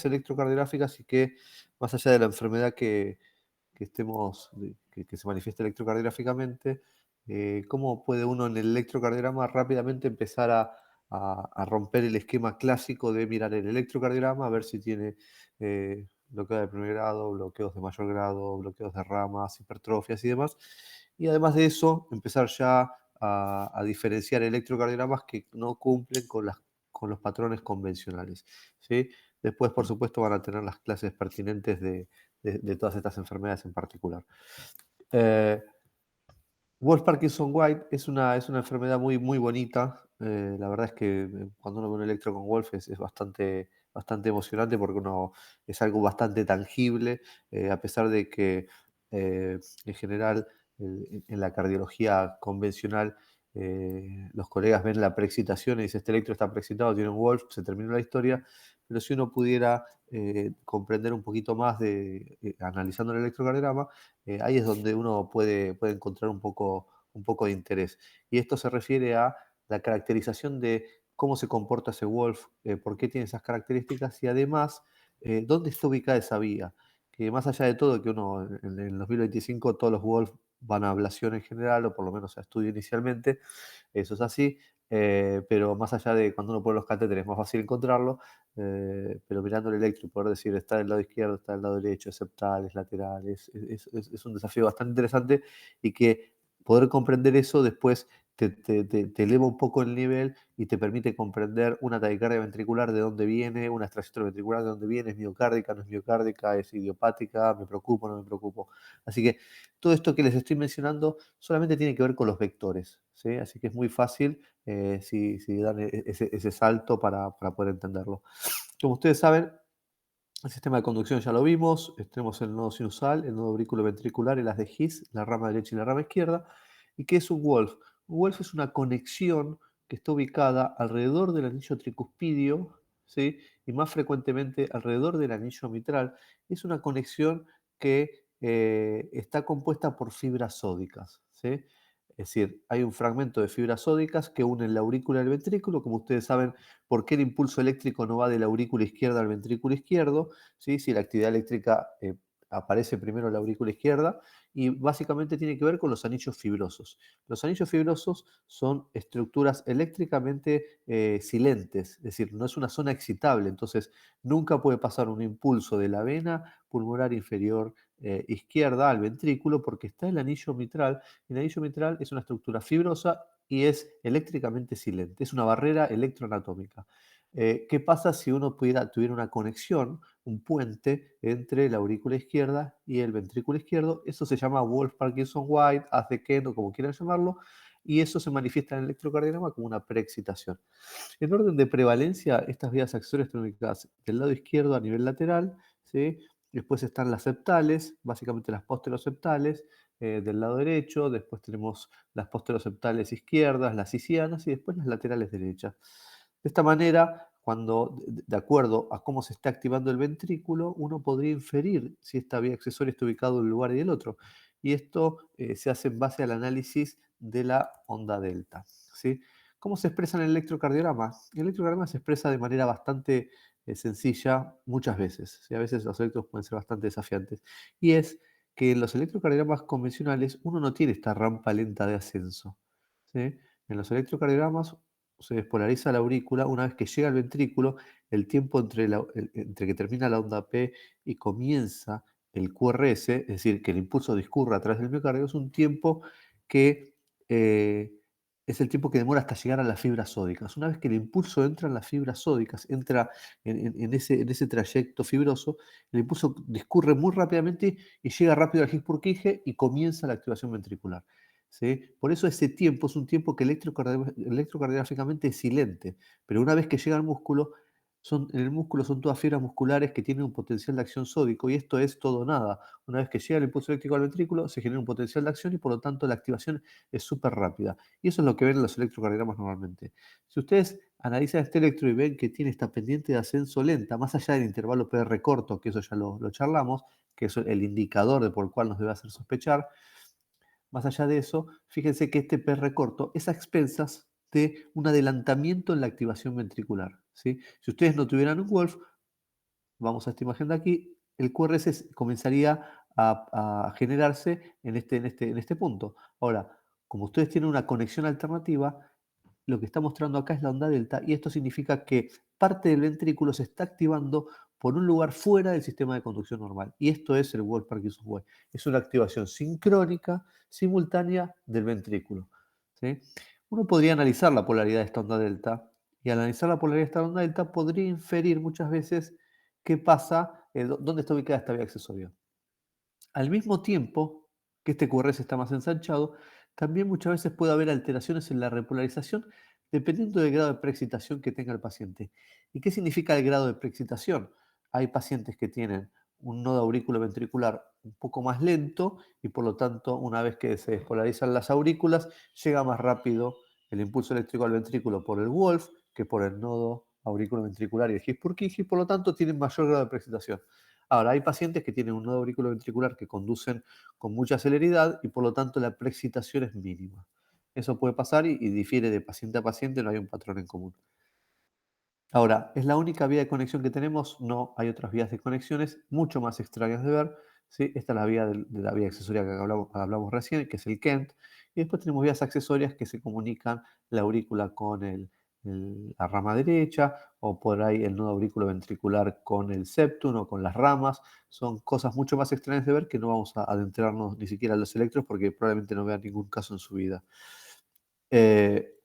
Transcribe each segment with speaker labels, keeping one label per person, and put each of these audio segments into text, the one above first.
Speaker 1: enfermedades electrocardiográficas y que más allá de la enfermedad que que se manifieste electrocardiográficamente, cómo puede uno en el electrocardiograma rápidamente empezar a romper el esquema clásico de mirar el electrocardiograma, a ver si tiene bloqueo de primer grado, bloqueos de mayor grado, bloqueos de ramas, hipertrofias y demás. Y además de eso, empezar ya a diferenciar electrocardiogramas que no cumplen con los patrones convencionales, ¿sí? Después, por supuesto, van a tener las clases pertinentes de todas estas enfermedades en particular. Eh, Wolff Parkinson White es una enfermedad muy, muy bonita. La verdad es que cuando uno ve un electro con Wolff es bastante emocionante porque es algo bastante tangible, a pesar de que en general en la cardiología convencional los colegas ven la preexcitación y dicen este electro está preexcitado, tiene un Wolff, se terminó la historia. Pero si uno pudiera comprender un poquito más analizando el electrocardiograma, ahí es donde uno puede encontrar un poco de interés. Y esto se refiere a la caracterización de cómo se comporta ese Wolf, por qué tiene esas características y además dónde está ubicada esa vía. Que más allá de todo, que uno en el 2025 todos los Wolf van a ablación en general, o por lo menos a estudio inicialmente, eso es así, pero más allá de cuando uno pone los catéteres es más fácil encontrarlo, pero mirando el electro y poder decir está del lado izquierdo, está del lado derecho, es septal, es lateral, es un desafío bastante interesante y que poder comprender eso después te eleva un poco el nivel y te permite comprender una taquicardia ventricular de dónde viene, una extracción ventricular de dónde viene, es miocárdica, no es miocárdica, es idiopática, me preocupo, no me preocupo. Así que todo esto que les estoy mencionando solamente tiene que ver con los vectores, ¿sí? Así que es muy fácil si dan ese salto para poder entenderlo. Como ustedes saben, el sistema de conducción ya lo vimos, tenemos el nodo sinusal, el nodo aurículo-ventricular y las de His, la rama derecha y la rama izquierda. ¿Y qué es un Wolf? Un Wolf es una conexión que está ubicada alrededor del anillo tricuspidio, ¿sí? Y más frecuentemente alrededor del anillo mitral. Es una conexión que está compuesta por fibras sódicas, ¿sí? Es decir, hay un fragmento de fibras sódicas que unen la aurícula y el ventrículo. Como ustedes saben, ¿por qué el impulso eléctrico no va de la aurícula izquierda al ventrículo izquierdo? ¿Sí? Si la actividad eléctrica aparece primero en la aurícula izquierda, y básicamente tiene que ver con los anillos fibrosos. Los anillos fibrosos son estructuras eléctricamente silentes, es decir, no es una zona excitable, entonces nunca puede pasar un impulso de la vena pulmonar inferior izquierda al ventrículo porque está el anillo mitral. El anillo mitral es una estructura fibrosa y es eléctricamente silente, es una barrera electroanatómica. ¿Qué pasa si uno tuviera una conexión, un puente entre la aurícula izquierda y el ventrículo izquierdo? Eso se llama Wolff-Parkinson-White, haz de Kent o como quieran llamarlo, y eso se manifiesta en el electrocardiograma como una preexcitación. En orden de prevalencia, estas vías accesorias están ubicadas del lado izquierdo a nivel lateral, ¿sí? Después están las septales, básicamente las posteroseptales, del lado derecho, después tenemos las posteroseptales izquierdas, las isquianas y después las laterales derechas. De esta manera, cuando, de acuerdo a cómo se está activando el ventrículo, uno podría inferir si esta vía accesoria está ubicada en un lugar y el otro. Y esto se hace en base al análisis de la onda delta, ¿sí? ¿Cómo se expresa en el electrocardiograma? El electrocardiograma se expresa de manera bastante sencilla muchas veces, ¿sí? A veces los electros pueden ser bastante desafiantes. Y es que en los electrocardiogramas convencionales uno no tiene esta rampa lenta de ascenso, ¿sí? En los electrocardiogramas se despolariza la aurícula una vez que llega al ventrículo, el tiempo entre que termina la onda P y comienza el QRS, es decir, que el impulso discurra a través del miocardio, es un tiempo que es el tiempo que demora hasta llegar a las fibras sódicas. Una vez que el impulso entra en las fibras sódicas, entra en ese trayecto fibroso, el impulso discurre muy rápidamente y llega rápido al His-Purkinje y comienza la activación ventricular, ¿sí? Por eso ese tiempo es un tiempo que electrocardiográficamente es silente, pero una vez que llega al músculo, en el músculo son todas fibras musculares que tienen un potencial de acción sódico y esto es todo o nada. Una vez que llega el impulso eléctrico al ventrículo, se genera un potencial de acción y por lo tanto la activación es súper rápida. Y eso es lo que ven en los electrocardiogramas normalmente. Si ustedes analizan este electro y ven que tiene esta pendiente de ascenso lenta, más allá del intervalo PR corto, que eso ya lo charlamos, que es el indicador de por el cual nos debe hacer sospechar, más allá de eso, fíjense que este PR corto es a expensas de un adelantamiento en la activación ventricular, ¿sí? Si ustedes no tuvieran un Wolf, vamos a esta imagen de aquí, el QRS comenzaría a generarse en este punto. Ahora, como ustedes tienen una conexión alternativa, lo que está mostrando acá es la onda delta y esto significa que parte del ventrículo se está activando por un lugar fuera del sistema de conducción normal. Y esto es el Wolff-Parkinson-White. Es una activación sincrónica, simultánea del ventrículo. ¿Sí? Uno podría analizar la polaridad de esta onda delta y al analizar la polaridad de esta onda delta podría inferir muchas veces qué pasa, dónde está ubicada esta vía accesoria. Al mismo tiempo que este QRS está más ensanchado, también muchas veces puede haber alteraciones en la repolarización dependiendo del grado de preexcitación que tenga el paciente. ¿Y qué significa el grado de preexcitación? Hay pacientes que tienen un nodo auriculoventricular un poco más lento y por lo tanto una vez que se despolarizan las aurículas llega más rápido el impulso eléctrico al ventrículo por el Wolf que por el nodo auriculoventricular y el His-Purkinje, por lo tanto tienen mayor grado de preexcitación. Ahora, hay pacientes que tienen un nodo auriculoventricular que conducen con mucha celeridad y por lo tanto la preexcitación es mínima. Eso puede pasar y difiere de paciente a paciente, no hay un patrón en común. Ahora, ¿es la única vía de conexión que tenemos? No, hay otras vías de conexiones mucho más extrañas de ver. ¿Sí? Esta es la vía de la vía accesoria que hablamos recién, que es el Kent. Y después tenemos vías accesorias que se comunican la aurícula con la rama derecha, o por ahí el nodo auriculoventricular con el septum o con las ramas. Son cosas mucho más extrañas de ver que no vamos a adentrarnos ni siquiera a los electros porque probablemente no vean ningún caso en su vida. Eh,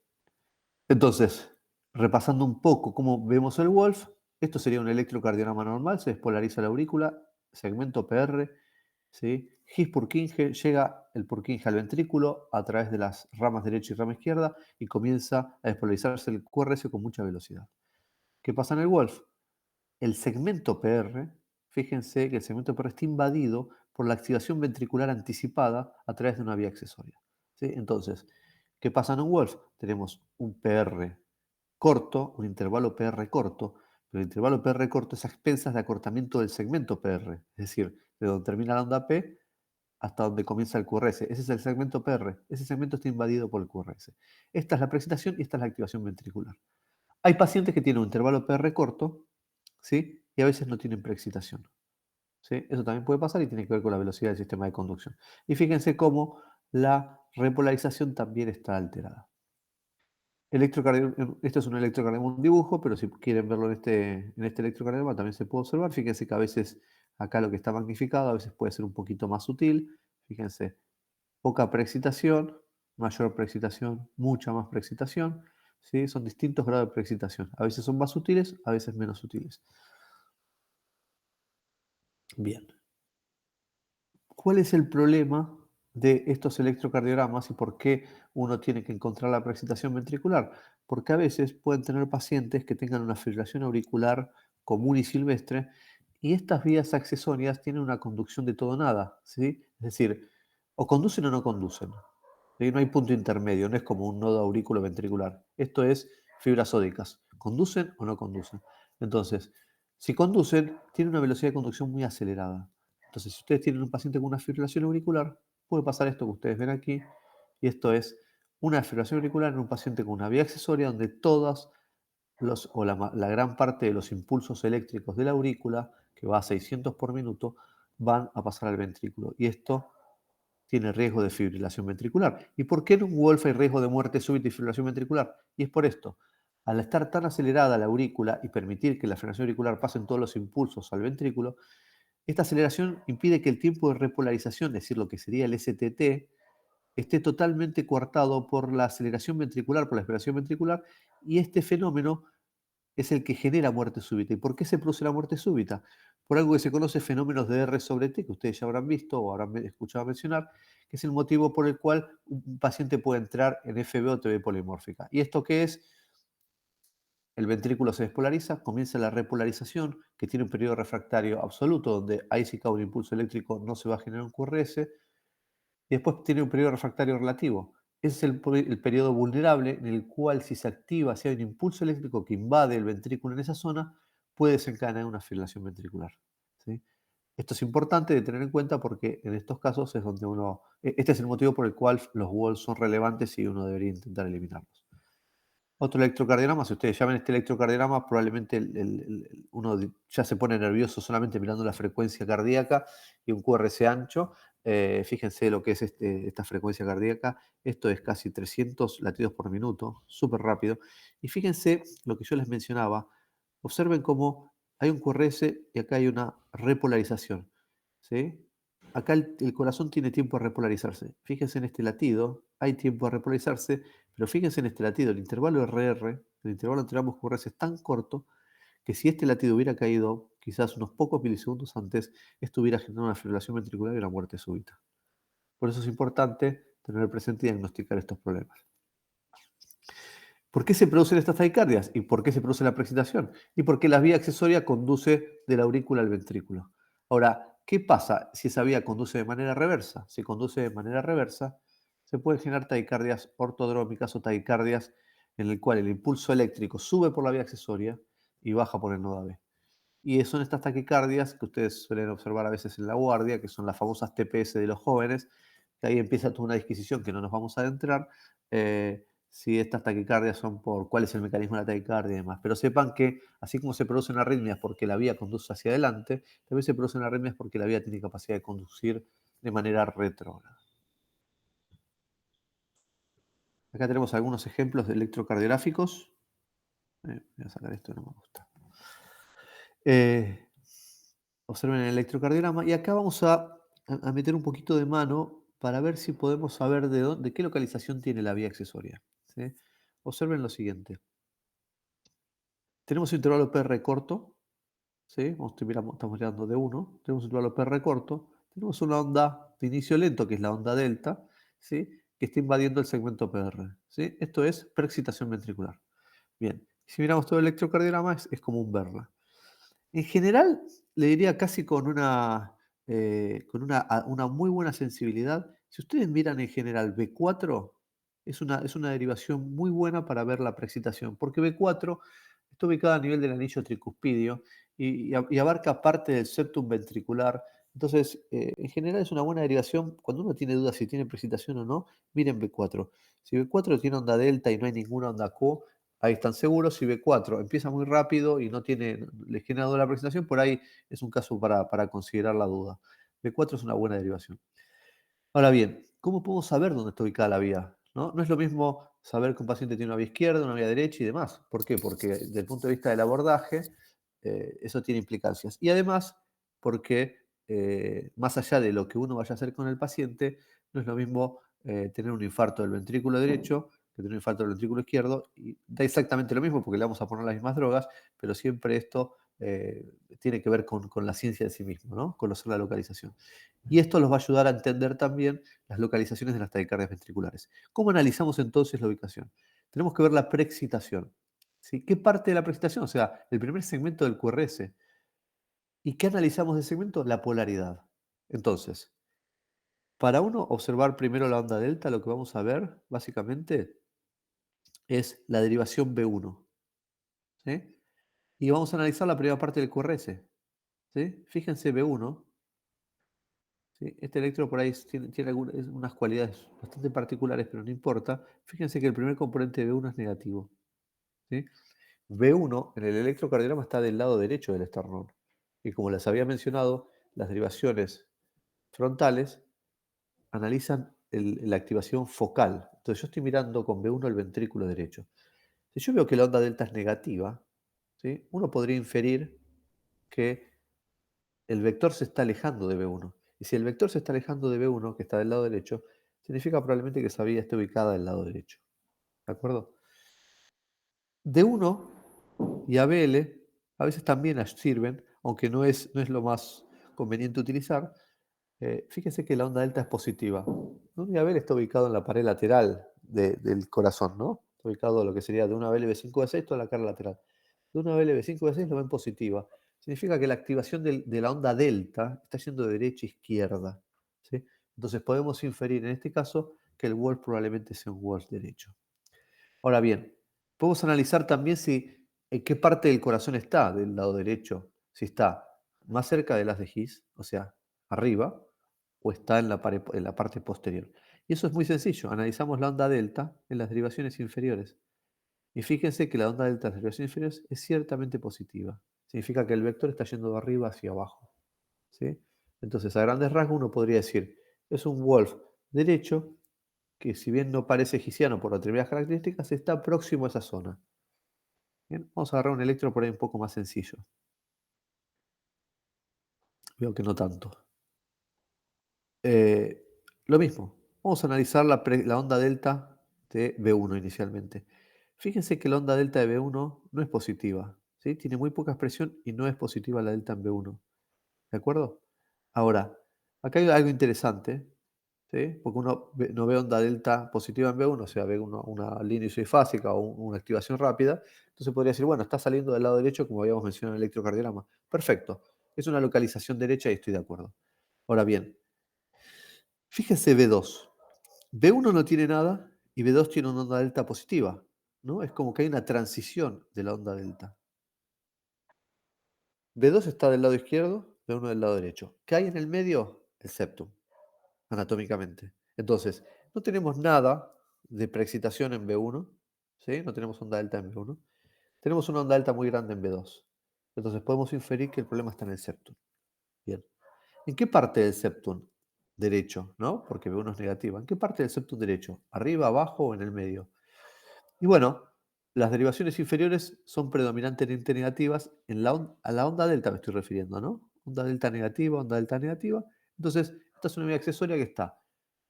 Speaker 1: entonces, repasando un poco cómo vemos el Wolf, esto sería un electrocardiograma normal, se despolariza la aurícula, segmento PR, ¿sí? His-Purkinje, llega el Purkinje al ventrículo a través de las ramas derecha y rama izquierda y comienza a despolarizarse el QRS con mucha velocidad. ¿Qué pasa en el Wolf? El segmento PR, fíjense que el segmento PR está invadido por la activación ventricular anticipada a través de una vía accesoria. ¿Sí? Entonces, ¿qué pasa en un Wolf? Tenemos un PR corto, un intervalo PR corto, pero el intervalo PR corto es a expensas de acortamiento del segmento PR, es decir, de donde termina la onda P hasta donde comienza el QRS. Ese es el segmento PR. Ese segmento está invadido por el QRS. Esta es la preexcitación y esta es la activación ventricular. Hay pacientes que tienen un intervalo PR corto, ¿sí? Y a veces no tienen preexcitación. ¿Sí? Eso también puede pasar y tiene que ver con la velocidad del sistema de conducción. Y fíjense cómo la repolarización también está alterada. Esto es un electrocardiograma, un dibujo, pero si quieren verlo en este electrocardiograma también se puede observar. Fíjense que a veces acá lo que está magnificado a veces puede ser un poquito más sutil. Fíjense, poca preexcitación, mayor preexcitación, mucha más preexcitación. ¿Sí? Son distintos grados de preexcitación. A veces son más sutiles, a veces menos sutiles. Bien. ¿Cuál es el problema de estos electrocardiogramas y por qué uno tiene que encontrar la preexcitación ventricular? Porque a veces pueden tener pacientes que tengan una fibrilación auricular común y silvestre y estas vías accesorias tienen una conducción de todo o nada, ¿sí? Es decir, o conducen o no conducen. ¿Sí? No hay punto intermedio, no es como un nodo auriculoventricular. Esto es fibras sódicas. ¿Conducen o no conducen? Entonces, si conducen, tienen una velocidad de conducción muy acelerada. Entonces, si ustedes tienen un paciente con una fibrilación auricular, puede pasar esto que ustedes ven aquí, y esto es una fibrilación auricular en un paciente con una vía accesoria donde todos la gran parte de los impulsos eléctricos de la aurícula, que va a 600 por minuto, van a pasar al ventrículo. Y esto tiene riesgo de fibrilación ventricular. ¿Y por qué en un Wolf hay riesgo de muerte súbita y fibrilación ventricular? Y es por esto. Al estar tan acelerada la aurícula y permitir que la fibrilación auricular pasen todos los impulsos al ventrículo, esta aceleración impide que el tiempo de repolarización, es decir, lo que sería el STT, esté totalmente coartado por la aceleración ventricular, por la aspiración ventricular, y este fenómeno es el que genera muerte súbita. ¿Y por qué se produce la muerte súbita? Por algo que se conoce fenómenos de R sobre T, que ustedes ya habrán visto o habrán escuchado mencionar, que es el motivo por el cual un paciente puede entrar en FB o TB polimórfica. ¿Y esto qué es? El ventrículo se despolariza, comienza la repolarización, que tiene un periodo refractario absoluto, donde ahí si cae un impulso eléctrico no se va a generar un QRS, y después tiene un periodo refractario relativo. Ese es el periodo vulnerable en el cual si se activa, si hay un impulso eléctrico que invade el ventrículo en esa zona, puede desencadenar una fibrilación ventricular. ¿Sí? Esto es importante de tener en cuenta porque en estos casos es donde este es el motivo por el cual los walls son relevantes y uno debería intentar eliminarlos. Otro electrocardiograma, si ustedes ya ven este electrocardiograma, probablemente uno ya se pone nervioso solamente mirando la frecuencia cardíaca y un QRS ancho. Fíjense lo que es esta frecuencia cardíaca. Esto es casi 300 latidos por minuto, súper rápido. Y fíjense lo que yo les mencionaba. Observen cómo hay un QRS y acá hay una repolarización. ¿Sí? Acá el corazón tiene tiempo a repolarizarse. Fíjense en este latido, hay tiempo a repolarizarse, pero fíjense en este latido, el intervalo RR, el intervalo entre ambos QRS es tan corto que si este latido hubiera caído quizás unos pocos milisegundos antes, esto hubiera generado una fibrilación ventricular y una muerte súbita. Por eso es importante tener presente y diagnosticar estos problemas. ¿Por qué se producen estas taquicardias? ¿Y por qué se produce la preexcitación? Y porque la vía accesoria conduce de la aurícula al ventrículo. Ahora, ¿qué pasa si esa vía conduce de manera reversa? Si conduce de manera reversa, se pueden generar taquicardias ortodrómicas o taquicardias en el cual el impulso eléctrico sube por la vía accesoria y baja por el nodo AB. Y son estas taquicardias que ustedes suelen observar a veces en la guardia, que son las famosas TPS de los jóvenes, que ahí empieza toda una disquisición que no nos vamos a adentrar, si estas taquicardias son por cuál es el mecanismo de la taquicardia y demás. Pero sepan que así como se producen arritmias porque la vía conduce hacia adelante, también se producen arritmias porque la vía tiene capacidad de conducir de manera retrógrada. Acá tenemos algunos ejemplos de electrocardiográficos. Voy a sacar esto, no me gusta. Eh, Observen el electrocardiograma y acá vamos a meter un poquito de mano para ver si podemos saber de qué localización tiene la vía accesoria. ¿Sí? Observen lo siguiente. Tenemos un intervalo PR corto, ¿sí? Estamos mirando de 1, tenemos un intervalo PR corto, tenemos una onda de inicio lento, que es la onda delta, ¿sí? Que está invadiendo el segmento PR. ¿Sí? Esto es preexcitación ventricular. Bien, si miramos todo el electrocardiograma es común verla. En general, le diría casi con una muy buena sensibilidad. Si ustedes miran en general B4, es una derivación muy buena para ver la preexcitación, porque B4 está ubicada a nivel del anillo tricuspidio y abarca parte del septum ventricular. Entonces, en general es una buena derivación. Cuando uno tiene dudas si tiene preexcitación o no, miren B4. Si B4 tiene onda delta y no hay ninguna onda Q, ahí están seguros. Si B4 empieza muy rápido y no tiene, le genera duda la presentación, por ahí es un caso para considerar la duda. B4 es una buena derivación. Ahora bien, ¿cómo puedo saber dónde está ubicada la vía? ¿No? No es lo mismo saber que un paciente tiene una vía izquierda, una vía derecha y demás. ¿Por qué? Porque desde el punto de vista del abordaje, eso tiene implicancias. Y además, porque más allá de lo que uno vaya a hacer con el paciente, no es lo mismo tener un infarto del ventrículo derecho que tener un infarto del ventrículo izquierdo. Y da exactamente lo mismo porque le vamos a poner las mismas drogas, pero siempre esto tiene que ver con la ciencia de sí mismo, ¿no? Conocer la localización. Y esto los va a ayudar a entender también las localizaciones de las taquicardias ventriculares. ¿Cómo analizamos entonces la ubicación? Tenemos que ver la preexcitación. ¿Sí? ¿Qué parte de la preexcitación? O sea, el primer segmento del QRS. ¿Y qué analizamos del segmento? La polaridad. Entonces, para uno observar primero la onda delta, lo que vamos a ver básicamente es la derivación B1. ¿Sí? Y vamos a analizar la primera parte del QRS. ¿Sí? Fíjense B1. ¿Sí? Este electro por ahí tiene unas cualidades bastante particulares, pero no importa. Fíjense que el primer componente de B1 es negativo. ¿Sí? B1 en el electrocardiograma está del lado derecho del esternón. Y como les había mencionado, las derivaciones frontales analizan la activación focal. Entonces yo estoy mirando con B1 el ventrículo derecho. Si yo veo que la onda delta es negativa, ¿sí? Uno podría inferir que el vector se está alejando de B1. Y si el vector se está alejando de B1, que está del lado derecho, significa probablemente que esa vía esté ubicada del lado derecho. ¿De acuerdo? D1 y ABL a veces también sirven, aunque no es lo más conveniente utilizar. Fíjense que la onda delta es positiva. D1 y ABL está ubicado en la pared lateral del corazón, ¿no? Está ubicado lo que sería de una ABL B5 B6, toda la cara lateral. De una ABL B5 B6 lo ven positiva. Significa que la activación de la onda delta está yendo de derecha a izquierda. ¿Sí? Entonces podemos inferir en este caso que el Wolf probablemente sea un Wolf derecho. Ahora bien, podemos analizar también en qué parte del corazón está, del lado derecho. Si está más cerca de las de His, o sea, arriba, o está en la parte posterior. Y eso es muy sencillo. Analizamos la onda delta en las derivaciones inferiores. Y fíjense que la onda delta de las derivaciones inferiores es ciertamente positiva. Significa que el vector está yendo de arriba hacia abajo. ¿Sí? Entonces, a grandes rasgos, uno podría decir, es un Wolf derecho que, si bien no parece hegesiano por determinadas características, está próximo a esa zona. Bien, vamos a agarrar un electro por ahí un poco más sencillo. Veo que no tanto. Eh, lo mismo, vamos a analizar la onda delta de B1 inicialmente. Fíjense que la onda delta de B1 no es positiva, ¿sí? Tiene muy poca expresión y no es positiva la delta en B1. ¿De acuerdo? Ahora, acá hay algo interesante, ¿sí? Porque no ve onda delta positiva en B1, o sea, ve una línea isofásica o una activación rápida. Entonces podría decir, bueno, está saliendo del lado derecho, como habíamos mencionado en el electrocardiograma. Perfecto, es una localización derecha y estoy de acuerdo. Ahora bien, fíjense B2. B1 no tiene nada y B2 tiene una onda delta positiva, ¿no? Es como que hay una transición de la onda delta. B2 está del lado izquierdo, B1 del lado derecho. ¿Qué hay en el medio? El septum, anatómicamente. Entonces, no tenemos nada de preexcitación en B1, ¿sí? No tenemos onda delta en B1. Tenemos una onda delta muy grande en B2. Entonces podemos inferir que el problema está en el septum. Bien. ¿En qué parte del septum derecho, no? Porque B1 es negativa. ¿En qué parte del septum derecho? ¿Arriba, abajo o en el medio? Y bueno, las derivaciones inferiores son predominantemente negativas a la onda delta me estoy refiriendo, ¿no? Onda delta negativa. Entonces, esta es una unidad accesoria que está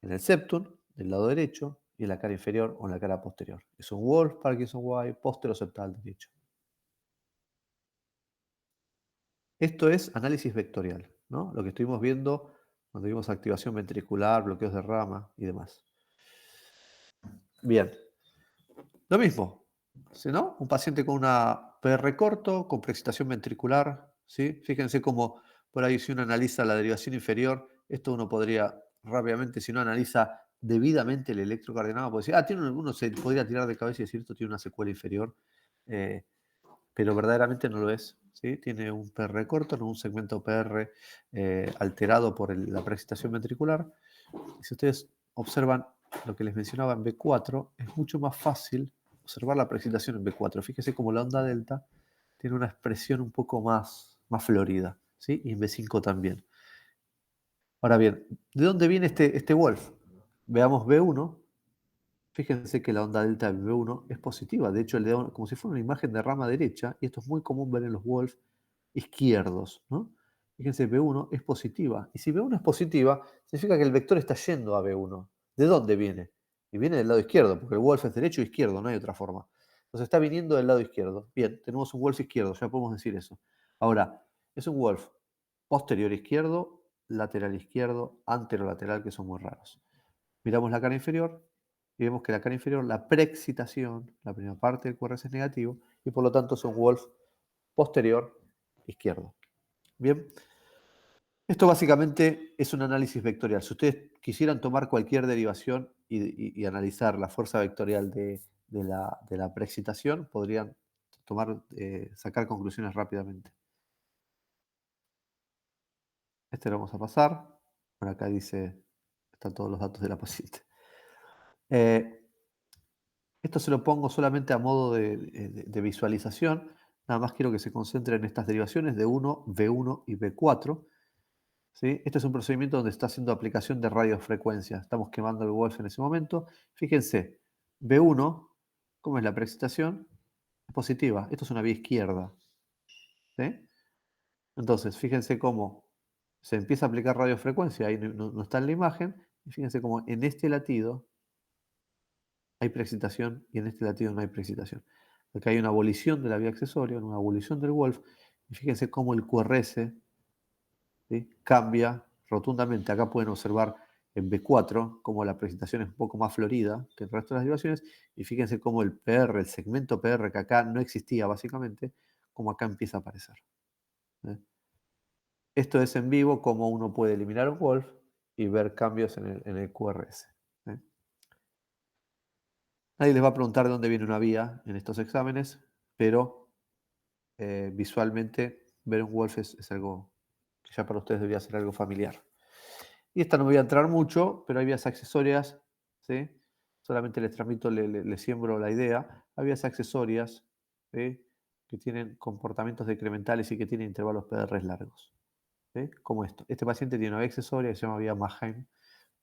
Speaker 1: en el septum, del lado derecho, y en la cara inferior o en la cara posterior. Es un Wolf, Parkinson Y, posteroseptal derecho. Esto es análisis vectorial, ¿no? Lo que estuvimos viendo cuando vimos activación ventricular, bloqueos de rama y demás. Bien, lo mismo, ¿sí, no? Un paciente con una PR corto, con preexcitación ventricular, ¿sí? Fíjense cómo por ahí si uno analiza la derivación inferior, esto uno podría rápidamente, si uno analiza debidamente el electrocardiograma, puede decir, uno se podría tirar de cabeza y decir, esto tiene una secuela inferior, eh, pero verdaderamente no lo es, ¿sí? Tiene un PR corto, no un segmento PR alterado por la preexcitación ventricular. Y si ustedes observan lo que les mencionaba en B4, es mucho más fácil observar la preexcitación en B4. Fíjese cómo la onda delta tiene una expresión un poco más florida, ¿sí? Y en B5 también. Ahora bien, ¿de dónde viene este Wolf? Veamos B1. Fíjense que la onda delta de B1 es positiva. De hecho, le da como si fuera una imagen de rama derecha, y esto es muy común ver en los Wolf izquierdos, ¿no? Fíjense, B1 es positiva. Y si B1 es positiva, significa que el vector está yendo a B1. ¿De dónde viene? Y viene del lado izquierdo, porque el Wolf es derecho e izquierdo, no hay otra forma. Entonces está viniendo del lado izquierdo. Bien, tenemos un Wolf izquierdo, ya podemos decir eso. Ahora, es un Wolf posterior izquierdo, lateral izquierdo, anterolateral, que son muy raros. Miramos la cara inferior y vemos que la cara inferior, la preexcitación, la primera parte del QRS es negativo y por lo tanto es un Wolf posterior izquierdo. Bien, esto básicamente es un análisis vectorial. Si ustedes quisieran tomar cualquier derivación y analizar la fuerza vectorial de la preexcitación, podrían sacar conclusiones rápidamente. Este lo vamos a pasar. Por acá dice, están todos los datos de la paciente. Eh, Esto se lo pongo solamente a modo de visualización. Nada más quiero que se concentren en estas derivaciones de 1, B1 y B4. ¿Sí? Este es un procedimiento donde está haciendo aplicación de radiofrecuencia. Estamos quemando el Wolf en ese momento. Fíjense, B1, ¿cómo es la preexcitación? Es positiva. Esto es una vía izquierda. ¿Sí? Entonces, fíjense cómo se empieza a aplicar radiofrecuencia. Ahí no está en la imagen. Y fíjense cómo en este latido hay preexcitación y en este latido no hay preexcitación. Acá hay una abolición de la vía accesoria, una abolición del Wolf. Y fíjense cómo el QRS, ¿sí?, cambia rotundamente. Acá pueden observar en B4 cómo la presentación es un poco más florida que el resto de las derivaciones. Y fíjense cómo el PR, el segmento PR que acá no existía básicamente, como acá empieza a aparecer. ¿Eh? Esto es en vivo, cómo uno puede eliminar un Wolf y ver cambios en el QRS. ¿Eh? Nadie les va a preguntar de dónde viene una vía en estos exámenes, pero visualmente ver un Wolf es algo que ya para ustedes debería ser algo familiar. Y esta no me voy a entrar mucho, pero hay vías accesorias, ¿sí? solamente les transmito, les siembro la idea. Hay vías accesorias, ¿sí? Que tienen comportamientos decrementales y que tienen intervalos PDR largos, ¿sí? Como esto. Este paciente tiene una vía accesoria que se llama vía Maheim.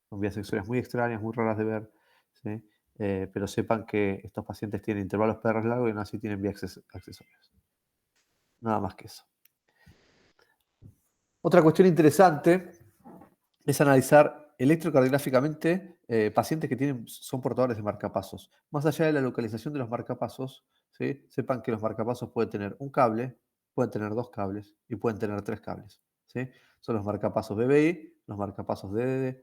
Speaker 1: Son vías accesorias muy extrañas, muy raras de ver, ¿sí? Pero sepan que estos pacientes tienen intervalos PDR largos y aún así tienen vías accesorias. Nada más que eso. Otra cuestión interesante es analizar electrocardiográficamente pacientes que son portadores de marcapasos. Más allá de la localización de los marcapasos, ¿sí? Sepan que los marcapasos pueden tener un cable, pueden tener dos cables y pueden tener tres cables, ¿sí? Son los marcapasos BBI, los marcapasos DDD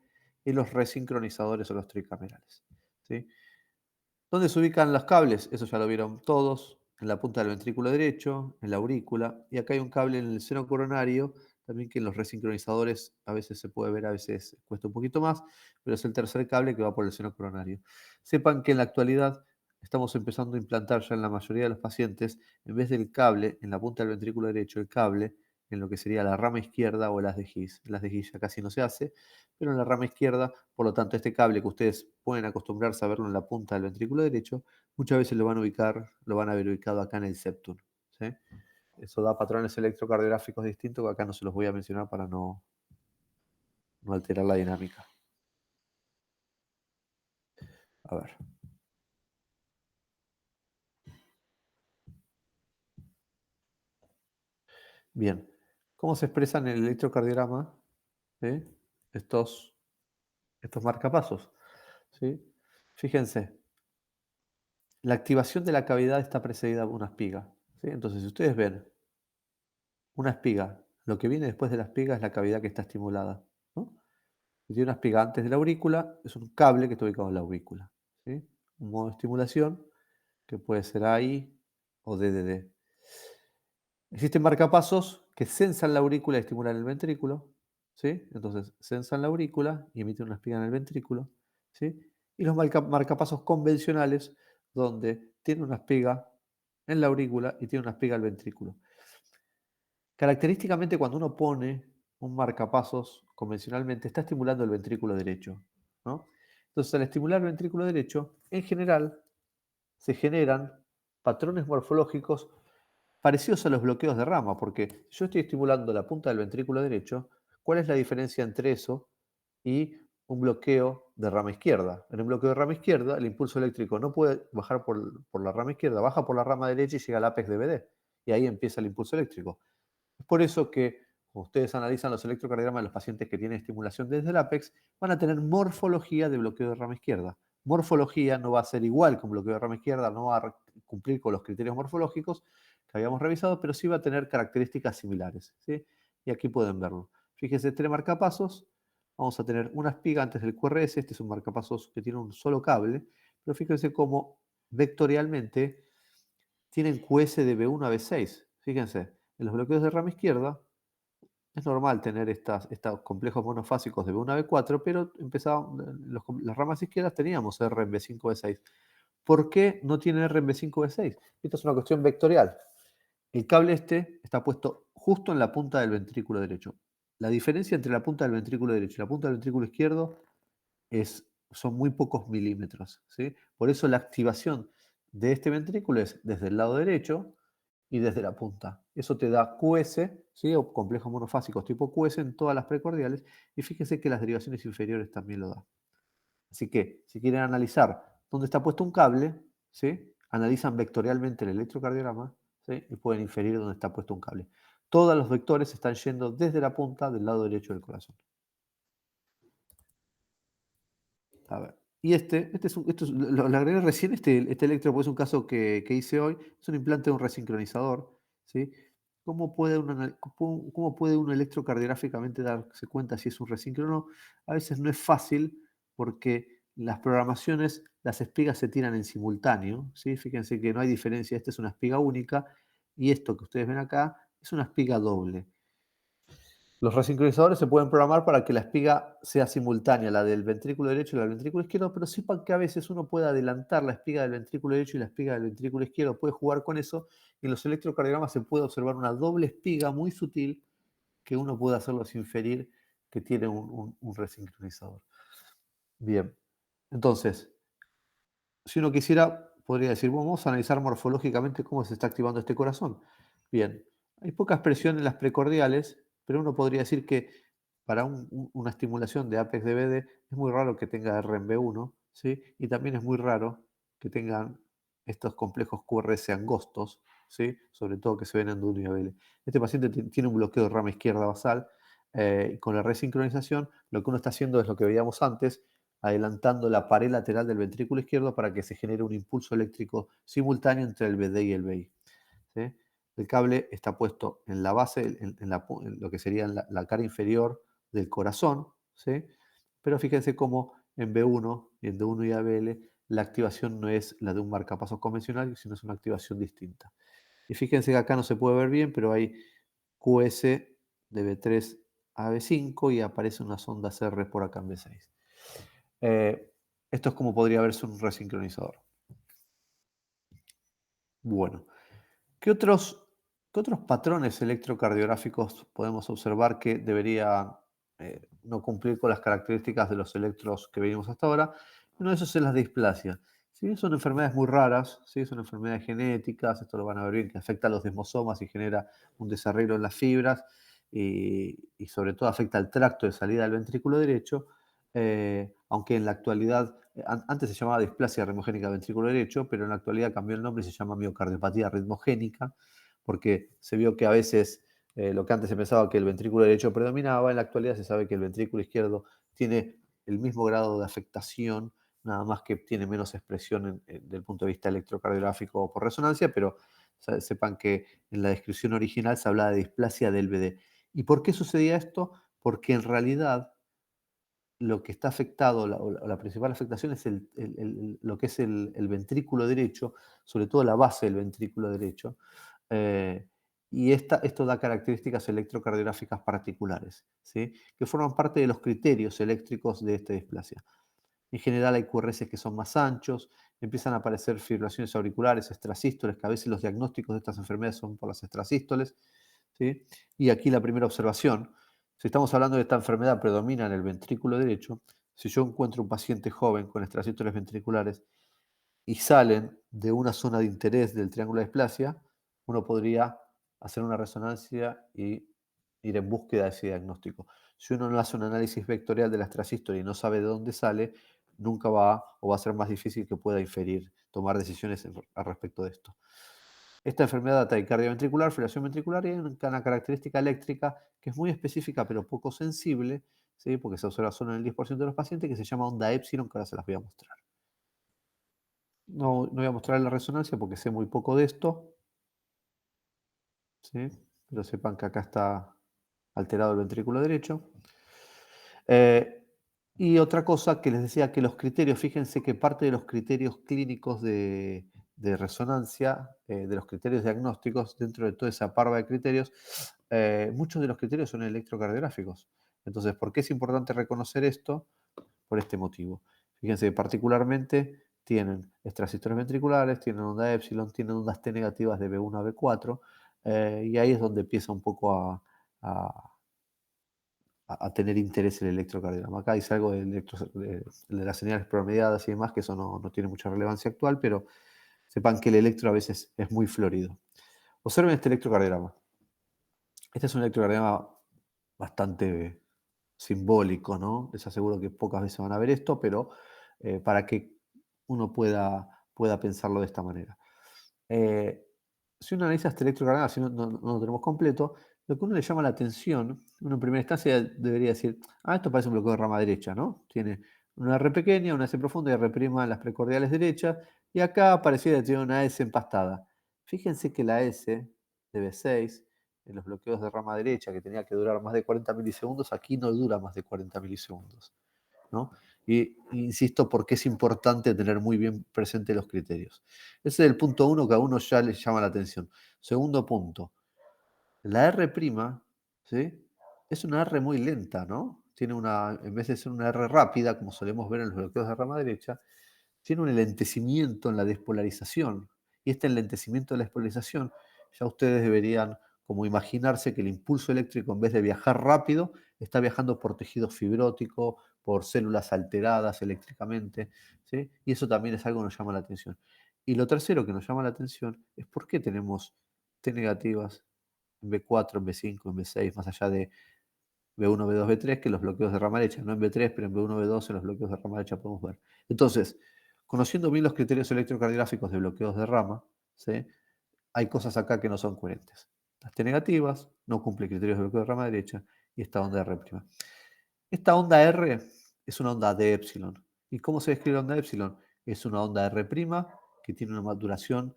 Speaker 1: y los resincronizadores o los tricamerales, ¿sí? ¿Dónde se ubican los cables? Eso ya lo vieron todos, en la punta del ventrículo derecho, en la aurícula, y acá hay un cable en el seno coronario, también que en los resincronizadores a veces se puede ver, a veces cuesta un poquito más, pero es el tercer cable que va por el seno coronario. Sepan que en la actualidad estamos empezando a implantar ya en la mayoría de los pacientes, en vez del cable en la punta del ventrículo derecho, el cable en lo que sería la rama izquierda o las de His. En las de His ya casi no se hace, pero en la rama izquierda, por lo tanto, este cable que ustedes pueden acostumbrarse a verlo en la punta del ventrículo derecho, muchas veces lo van a ver ubicado acá en el septum, ¿sí? Eso da patrones electrocardiográficos distintos que acá no se los voy a mencionar para no alterar la dinámica. A ver. Bien. ¿Cómo se expresan en el electrocardiograma, ¿sí? estos, estos marcapasos? ¿Sí? Fíjense, la activación de la cavidad está precedida por una espiga, ¿sí? Entonces, si ustedes ven una espiga, lo que viene después de la espiga es la cavidad que está estimulada, ¿no? Y tiene una espiga antes de la aurícula, es un cable que está ubicado en la aurícula, ¿sí? Un modo de estimulación que puede ser AI o DDD. Existen marcapasos que sensan la aurícula y estimulan el ventrículo, ¿sí? Entonces, sensan la aurícula y emiten una espiga en el ventrículo, ¿sí? Y los marcapasos convencionales, donde tiene una espiga en la aurícula y tiene una espiga al ventrículo. Característicamente, cuando uno pone un marcapasos convencionalmente, está estimulando el ventrículo derecho, ¿no? Entonces, al estimular el ventrículo derecho, en general, se generan patrones morfológicos parecidos a los bloqueos de rama, porque si yo estoy estimulando la punta del ventrículo derecho, ¿cuál es la diferencia entre eso y un bloqueo de rama izquierda? En un bloqueo de rama izquierda, el impulso eléctrico no puede bajar por la rama izquierda, baja por la rama derecha y llega al ápex de BD, y ahí empieza el impulso eléctrico. Es por eso que, cuando ustedes analizan los electrocardiogramas de los pacientes que tienen estimulación desde el ápex, van a tener morfología de bloqueo de rama izquierda. Morfología no va a ser igual que un bloqueo de rama izquierda, no va a cumplir con los criterios morfológicos que habíamos revisado, pero sí va a tener características similares, ¿sí? Y aquí pueden verlo. Fíjense, este marcapasos, vamos a tener una espiga antes del QRS, este es un marcapasos que tiene un solo cable, pero fíjense cómo vectorialmente tienen QS de B1 a B6. Fíjense, en los bloqueos de rama izquierda es normal tener estos complejos monofásicos de B1 a B4, pero las ramas izquierdas teníamos R en B5, B6. ¿Por qué no tiene R en B5, B6? Esta es una cuestión vectorial. El cable este está puesto justo en la punta del ventrículo derecho. La diferencia entre la punta del ventrículo derecho y la punta del ventrículo izquierdo son muy pocos milímetros, ¿sí? Por eso la activación de este ventrículo es desde el lado derecho y desde la punta. Eso te da QS, ¿sí? O complejos monofásicos tipo QS en todas las precordiales, y fíjese que las derivaciones inferiores también lo dan. Así que, si quieren analizar dónde está puesto un cable, ¿sí? Analizan vectorialmente el electrocardiograma, ¿sí? Y pueden inferir dónde está puesto un cable. Todos los vectores están yendo desde la punta del lado derecho del corazón. A ver. Y lo agregué recién, este electro, porque es un caso que hice hoy, es un implante de un resincronizador, ¿sí? ¿Cómo puede uno electrocardiográficamente darse cuenta si es un resíncrono? O no? A veces no es fácil porque las programaciones, las espigas se tiran en simultáneo, ¿sí? Fíjense que no hay diferencia, esta es una espiga única y esto que ustedes ven acá es una espiga doble. Los resincronizadores se pueden programar para que la espiga sea simultánea, la del ventrículo derecho y la del ventrículo izquierdo, pero sepan que a veces uno puede adelantar la espiga del ventrículo derecho y la espiga del ventrículo izquierdo, puede jugar con eso, y en los electrocardiogramas se puede observar una doble espiga muy sutil que uno puede hacerlos inferir que tiene un resincronizador. Bien, entonces, Si uno quisiera, podría decir, "Bueno, vamos a analizar morfológicamente cómo se está activando este corazón". Bien, hay poca expresión en las precordiales, pero uno podría decir que para una estimulación de apex DBD es muy raro que tenga RMB1, ¿sí? Y también es muy raro que tengan estos complejos QRS angostos, ¿sí? Sobre todo que se ven en D1 y ABL. Este paciente tiene un bloqueo de rama izquierda basal, y con la resincronización lo que uno está haciendo es lo que veíamos antes, adelantando la pared lateral del ventrículo izquierdo para que se genere un impulso eléctrico simultáneo entre el BD y el BI. ¿Sí? El cable está puesto en la base, en lo que sería la cara inferior del corazón, ¿sí? Pero fíjense cómo en B1 y en D1 y ABL la activación no es la de un marcapasos convencional, sino es una activación distinta. Y fíjense que acá no se puede ver bien, pero hay QS de B3 a B5 y aparecen unas ondas R por acá en B6. Eh, Esto es como podría verse un resincronizador. Bueno, ¿qué otros, qué otros patrones electrocardiográficos podemos observar que debería no cumplir con las características de los electros que venimos hasta ahora? Uno de esos es la displasia. Si bien son enfermedades muy raras, ¿sí? Son enfermedades genéticas, esto lo van a ver bien, que afecta a los desmosomas y genera un desarreglo en las fibras y sobre todo afecta al tracto de salida del ventrículo derecho, aunque en la actualidad, antes se llamaba displasia ritmogénica del ventrículo derecho, pero en la actualidad cambió el nombre y se llama miocardiopatía ritmogénica, porque se vio que a veces lo que antes se pensaba que el ventrículo derecho predominaba, en la actualidad se sabe que el ventrículo izquierdo tiene el mismo grado de afectación, nada más que tiene menos expresión desde el punto de vista electrocardiográfico o por resonancia, pero sepan que en la descripción original se hablaba de displasia del BD. ¿Y por qué sucedía esto? Porque en realidad lo que está afectado, la principal afectación es lo que es el ventrículo derecho, sobre todo la base del ventrículo derecho, eh, y esto da características electrocardiográficas particulares, ¿sí? Que forman parte de los criterios eléctricos de esta displasia. En general hay QRS que son más anchos, empiezan a aparecer fibrilaciones auriculares, extrasístoles, que a veces los diagnósticos de estas enfermedades son por las extrasístoles, ¿sí? Y aquí la primera observación, si estamos hablando de esta enfermedad predomina en el ventrículo derecho, si yo encuentro un paciente joven con extrasístoles ventriculares y salen de una zona de interés del triángulo de displasia, uno podría hacer una resonancia y ir en búsqueda de ese diagnóstico. Si uno no hace un análisis vectorial de la extrasístole y no sabe de dónde sale, nunca va o va a ser más difícil que pueda inferir, tomar decisiones al respecto de esto. Esta enfermedad de taquicardia ventricular, fibrilación ventricular, y hay una característica eléctrica que es muy específica pero poco sensible, ¿sí? Porque se observa solo en el 10% de los pacientes, que se llama onda epsilon, que ahora se las voy a mostrar. No, no voy a mostrar la resonancia porque sé muy poco de esto, ¿sí? Pero sepan que acá está alterado el ventrículo derecho. Eh, y otra cosa que les decía, que los criterios, fíjense que parte de los criterios clínicos de resonancia, de los criterios diagnósticos, dentro de toda esa parva de criterios, muchos de los criterios son electrocardiográficos. Entonces, ¿por qué es importante reconocer esto? Por este motivo. Fíjense que particularmente tienen extrasístoles ventriculares, tienen onda epsilon, tienen ondas T negativas de B1 a B4, y ahí es donde empieza un poco a- a tener interés el electrocardiograma. Acá dice algo de las señales promediadas y demás, que eso no tiene mucha relevancia actual, pero sepan que el electro a veces es muy florido. Observen este electrocardiograma. Este es un electrocardiograma bastante simbólico, ¿no? Les aseguro que pocas veces van a ver esto, pero para que uno pueda pensarlo de esta manera. Eh, si uno analiza este electrocardiograma, si no lo tenemos completo, lo que uno le llama la atención, uno en primera instancia debería decir, esto parece un bloqueo de rama derecha, ¿no? Tiene una R pequeña, una S profunda y R' en las precordiales derechas, y acá pareciera que tiene una S empastada. Fíjense que la S de B6, en los bloqueos de rama derecha, que tenía que durar más de 40 milisegundos, aquí no dura más de 40 milisegundos, ¿no? Y insisto, porque es importante tener muy bien presente los criterios. Ese es el punto uno que a uno ya le llama la atención. Segundo punto, la R', ¿sí? Es una R muy lenta, ¿no? En vez de ser una R rápida, como solemos ver en los bloqueos de rama derecha, tiene un enlentecimiento en la despolarización. Y este enlentecimiento de la despolarización, ya ustedes deberían como imaginarse que el impulso eléctrico, en vez de viajar rápido, está viajando por tejido fibrótico, por células alteradas eléctricamente, ¿sí? Y eso también es algo que nos llama la atención. Y lo tercero que nos llama la atención es por qué tenemos T negativas en B4, en B5, en B6, más allá de B1, B2, B3, que los bloqueos de rama derecha, no en B3, pero en B1, B2, en los bloqueos de rama derecha podemos ver. Entonces, conociendo bien los criterios electrocardiográficos de bloqueos de rama, ¿sí? Hay cosas acá que no son coherentes. Las T negativas no cumplen criterios de bloqueo de rama derecha y esta onda R'. Esta onda R es una onda de epsilon. ¿Y cómo se describe la onda de epsilon? Es una onda R' que tiene una duración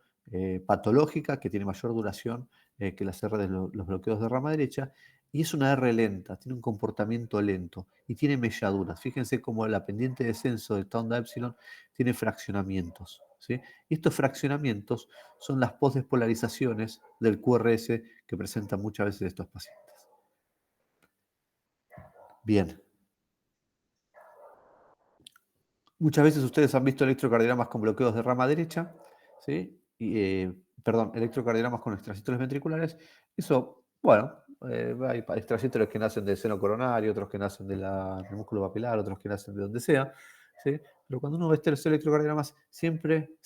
Speaker 1: patológica, que tiene mayor duración que las R de los bloqueos de rama derecha, y es una R lenta, tiene un comportamiento lento y tiene melladuras. Fíjense cómo la pendiente de descenso de esta onda epsilon tiene fraccionamientos, ¿sí? Y estos fraccionamientos son las postdespolarizaciones del QRS que presentan muchas veces estos pacientes. Bien. Muchas veces ustedes han visto electrocardiogramas con bloqueos de rama derecha, ¿sí? Perdón, electrocardiogramas con extrasístoles ventriculares. Eso, bueno, hay extrasístoles que nacen del seno coronario, otros que nacen del músculo papilar, otros que nacen de donde sea, ¿sí? Pero cuando uno ve estos electrocardiogramas, siempre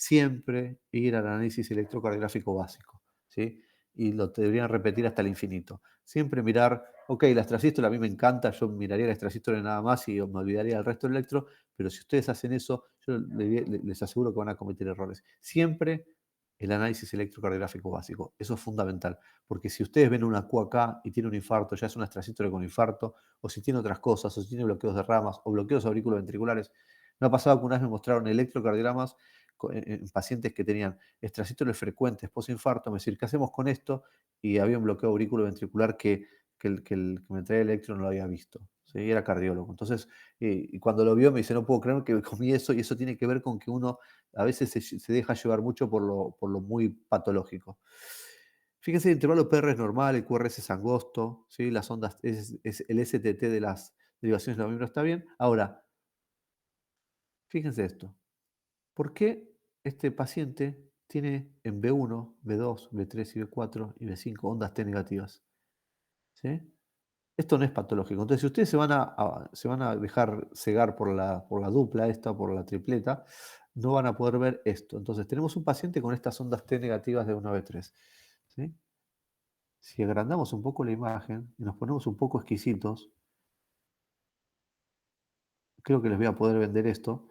Speaker 1: ir al análisis electrocardiográfico básico, ¿sí? Y lo deberían repetir hasta el infinito. Siempre mirar, ok, la extrasístole a mí me encanta, yo miraría la extrasístole nada más y me olvidaría del resto del electro, pero si ustedes hacen eso, yo les aseguro que van a cometer errores. Siempre el análisis electrocardiográfico básico, eso es fundamental, porque si ustedes ven una Q acá y tiene un infarto, ya es una extrasístole con infarto, o si tiene otras cosas, o si tiene bloqueos de ramas, o bloqueos auriculoventriculares, me ha pasado que una vez me mostraron electrocardiogramas en pacientes que tenían extrasístoles frecuentes post-infarto, me decir, ¿qué hacemos con esto? Y había un bloqueo auriculoventricular que me traía el electro no lo había visto, ¿sí? Y era cardiólogo. Entonces, y cuando lo vio me dice, no puedo creer que comí eso, y eso tiene que ver con que uno a veces se deja llevar mucho por lo muy patológico. Fíjense, el intervalo PR es normal, el QRS es angosto, ¿sí? Las ondas, el STT de las derivaciones de los miembros está bien. Ahora, fíjense esto. ¿Por qué este paciente tiene en B1, B2, B3 y B4 y B5 ondas T negativas? ¿Sí? Esto no es patológico. Entonces, si ustedes se van a dejar cegar por la dupla esta, por la tripleta, no van a poder ver esto. Entonces, tenemos un paciente con estas ondas T negativas de 1B3. ¿Sí? Si agrandamos un poco la imagen y nos ponemos un poco exquisitos, creo que les voy a poder vender esto.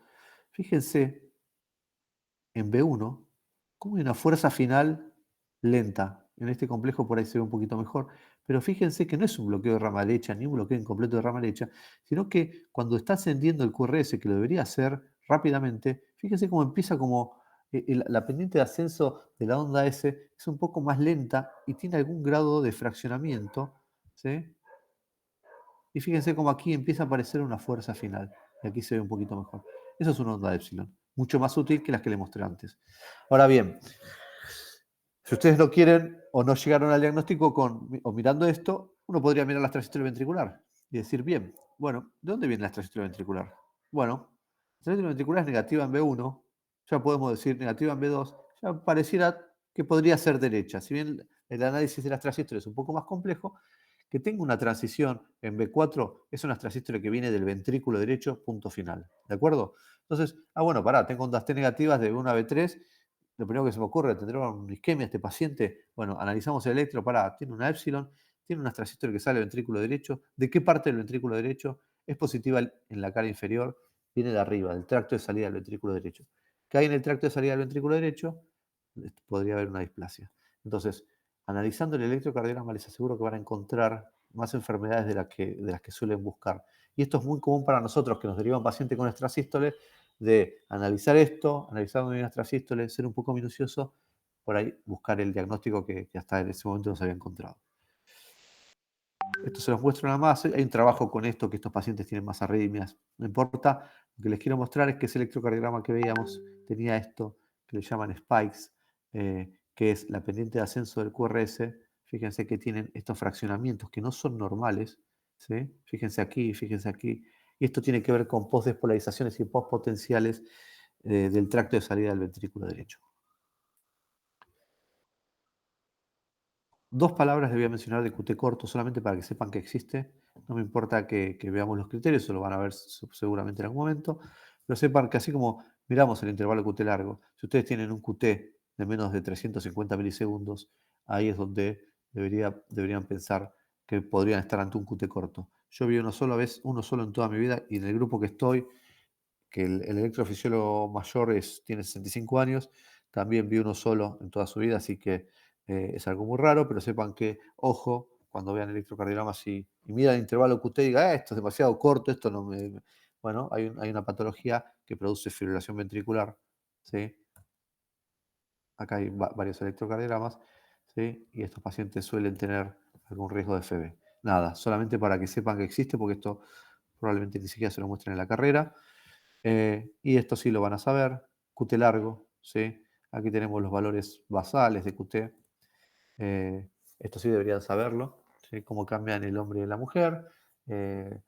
Speaker 1: Fíjense en B1 cómo hay una fuerza final lenta. En este complejo por ahí se ve un poquito mejor, pero fíjense que no es un bloqueo de rama derecha ni un bloqueo incompleto de rama derecha, sino que cuando está ascendiendo el QRS, que lo debería hacer rápidamente, fíjense cómo empieza como la pendiente de ascenso de la onda S es un poco más lenta y tiene algún grado de fraccionamiento, ¿sí? Y fíjense cómo aquí empieza a aparecer una fuerza final. Y aquí se ve un poquito mejor. Eso es una onda epsilon, mucho más útil que las que les mostré antes. Ahora bien, si ustedes no quieren o no llegaron al diagnóstico o mirando esto, uno podría mirar la extrasístole ventricular y decir, bien, bueno, ¿de dónde viene la extrasístole ventricular? Bueno, la extrasístole ventricular es negativa en B1, ya podemos decir negativa en B2, ya pareciera que podría ser derecha. Si bien el análisis de la extrasístole es un poco más complejo, que tenga una transición en B4 es una extrasístole que viene del ventrículo derecho, punto final. ¿De acuerdo? Entonces, bueno, pará, tengo ondas T negativas de B1 a B3, lo primero que se me ocurre, ¿tendrá una isquemia este paciente? Bueno, analizamos el electro, tiene una epsilon, tiene una extrasístole que sale del ventrículo derecho. ¿De qué parte del ventrículo derecho? Es positiva en la cara inferior, viene de arriba, del tracto de salida del ventrículo derecho. ¿Qué hay en el tracto de salida del ventrículo derecho? Podría haber una displasia. Entonces, analizando el electrocardiograma les aseguro que van a encontrar más enfermedades de las que suelen buscar. Y esto es muy común para nosotros, que nos derivan pacientes con extrasístole, de analizar esto, analizar una extrasístole, ser un poco minucioso, por ahí buscar el diagnóstico que hasta en ese momento no se había encontrado. Esto se los muestro nada más. Hay un trabajo con esto, que estos pacientes tienen más arritmias. No importa. Lo que les quiero mostrar es que ese electrocardiograma que veíamos tenía esto, que le llaman spikes, que es la pendiente de ascenso del QRS. Fíjense que tienen estos fraccionamientos que no son normales, ¿sí? Fíjense aquí, fíjense aquí. Y esto tiene que ver con postdespolarizaciones y postpotenciales del tracto de salida del ventrículo derecho. 2 palabras le voy a mencionar de QT corto, solamente para que sepan que existe. No me importa que veamos los criterios, eso lo van a ver seguramente en algún momento, pero sepan que así como miramos el intervalo QT largo, si ustedes tienen un QT de menos de 350 milisegundos, ahí es donde deberían pensar que podrían estar ante un QT corto. Yo vi uno solo en toda mi vida, y en el grupo que estoy, que el electrofisiólogo mayor tiene 65 años, también vi uno solo en toda su vida, así que es algo muy raro, pero sepan que, ojo, cuando vean electrocardiogramas y miran el intervalo que usted diga, esto es demasiado corto, esto no me... Bueno, hay una patología que produce fibrilación ventricular, ¿sí? Acá hay varios electrocardiogramas, ¿sí? Y estos pacientes suelen tener algún riesgo de FB. Nada, solamente para que sepan que existe, porque esto probablemente ni siquiera se lo muestren en la carrera. Y esto sí lo van a saber. QT largo, ¿sí? Aquí tenemos los valores basales de QT. Eh, Esto sí deberían saberlo, ¿sí? Cómo cambian el hombre y la mujer. Eh,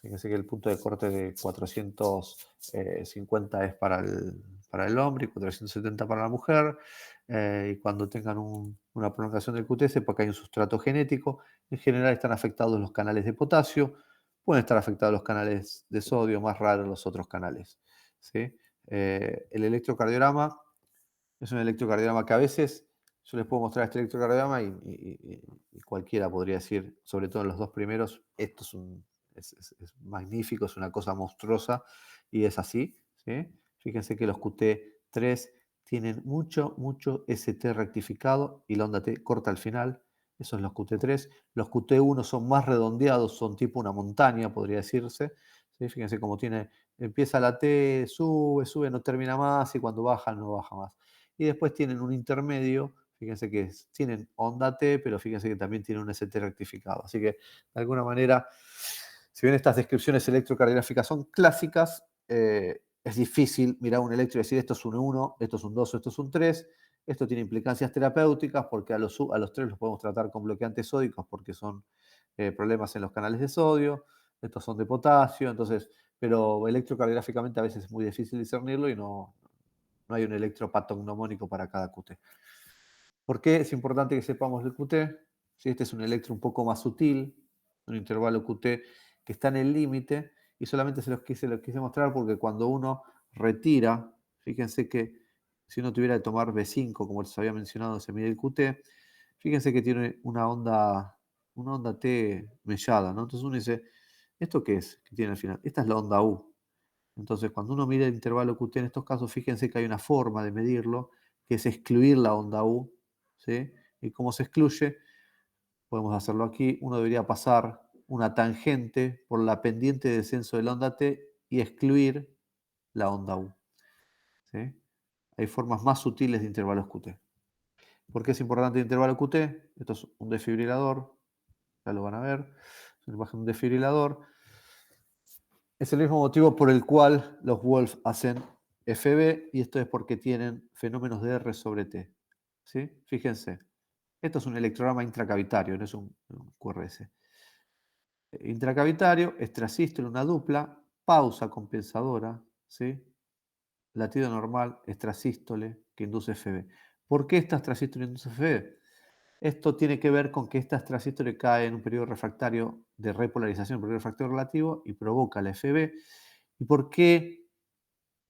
Speaker 1: Fíjense que el punto de corte de 450 es para el hombre y 470 para la mujer. Y cuando tengan una prolongación del QT, sepa que hay un sustrato genético. En general están afectados los canales de potasio, pueden estar afectados los canales de sodio, más raros los otros canales, ¿sí? El electrocardiograma es un electrocardiograma que a veces yo les puedo mostrar este electrocardiograma y cualquiera podría decir, sobre todo en los dos primeros, esto es magnífico, es una cosa monstruosa, y es así, ¿sí? Fíjense que los QT3 tienen mucho ST rectificado y la onda T corta al final. Esos son los QT3. Los QT1 son más redondeados, son tipo una montaña, podría decirse, ¿sí? Fíjense cómo empieza la T, sube, no termina más, y cuando baja, no baja más. Y después tienen un intermedio, fíjense que tienen onda T, pero fíjense que también tienen un ST rectificado. Así que, de alguna manera, si bien estas descripciones electrocardiográficas son clásicas, es difícil mirar un electro y decir esto es un 1, esto es un 2, esto es un 3. Esto tiene implicancias terapéuticas porque a los 3 los podemos tratar con bloqueantes sódicos porque son problemas en los canales de sodio. Estos son de potasio, entonces, pero electrocardiográficamente a veces es muy difícil discernirlo y no hay un electropatognomónico para cada QT. ¿Por qué es importante que sepamos el QT? Si este es un electro un poco más sutil, un intervalo QT que está en el límite, y solamente lo quise mostrar porque cuando uno retira, fíjense que si uno tuviera que tomar B5, como les había mencionado, se mide el QT, fíjense que tiene una onda T mellada, ¿no? Entonces uno dice, ¿esto qué es? ¿Qué tiene al final? Esta es la onda U. Entonces, cuando uno mira el intervalo QT en estos casos, fíjense que hay una forma de medirlo, que es excluir la onda U, ¿sí? Y cómo se excluye, podemos hacerlo aquí. Uno debería pasar una tangente por la pendiente de descenso de la onda T y excluir la onda U, ¿sí? Hay formas más sutiles de intervalos QT. ¿Por qué es importante el intervalo QT? Esto es un desfibrilador, ya lo van a ver. Es una imagen de un desfibrilador. Es el mismo motivo por el cual los Wolf hacen FB, y esto es porque tienen fenómenos de R sobre T, ¿sí? Fíjense, esto es un electrograma intracavitario, no es un QRS. Intracavitario, extrasístole, una dupla, pausa compensadora, ¿sí? Latido normal, extrasístole, que induce FB. ¿Por qué esta extrasístole induce FB? Esto tiene que ver con que esta extrasístole cae en un periodo refractario de repolarización, un periodo refractario relativo, y provoca la FB. ¿Y por qué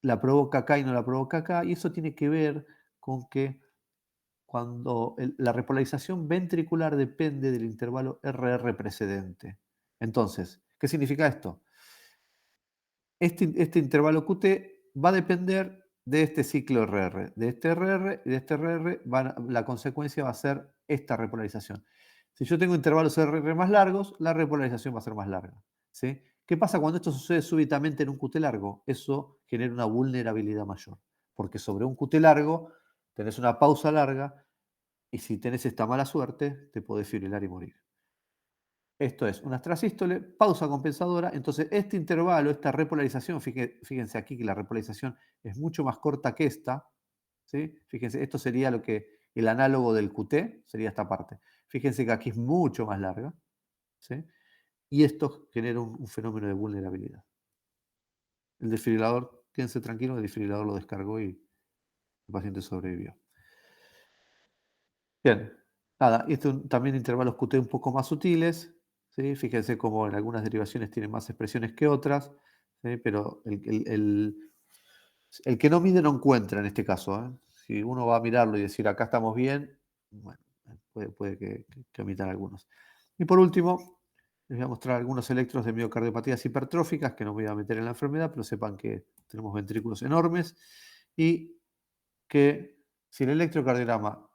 Speaker 1: la provoca acá y no la provoca acá? Y eso tiene que ver con que cuando la repolarización ventricular depende del intervalo RR precedente. Entonces, ¿qué significa esto? Este intervalo QT va a depender de este ciclo RR. De este RR y de este RR, la consecuencia va a ser esta repolarización. Si yo tengo intervalos RR más largos, la repolarización va a ser más larga, ¿sí? ¿Qué pasa cuando esto sucede súbitamente en un QT largo? Eso genera una vulnerabilidad mayor, porque sobre un QT largo tenés una pausa larga, y si tenés esta mala suerte, te podés fibrilar y morir. Esto es una extrasístole, pausa compensadora. Entonces, este intervalo, esta repolarización, fíjense aquí que la repolarización es mucho más corta que esta, ¿sí? Fíjense, esto sería el análogo del QT, sería esta parte. Fíjense que aquí es mucho más larga, ¿sí? Y esto genera un fenómeno de vulnerabilidad. El desfibrilador, quédense tranquilos, el desfibrilador lo descargó y el paciente sobrevivió. Bien. Nada, y esto también intervalos QT un poco más sutiles, ¿sí? Fíjense cómo en algunas derivaciones tienen más expresiones que otras, ¿sí? Pero el que no mide no encuentra en este caso, ¿eh? Si uno va a mirarlo y decir acá estamos bien, bueno, puede que omitan algunos. Y por último, les voy a mostrar algunos electros de miocardiopatías hipertróficas, que no me voy a meter en la enfermedad, pero sepan que tenemos ventrículos enormes y que si el electrocardiograma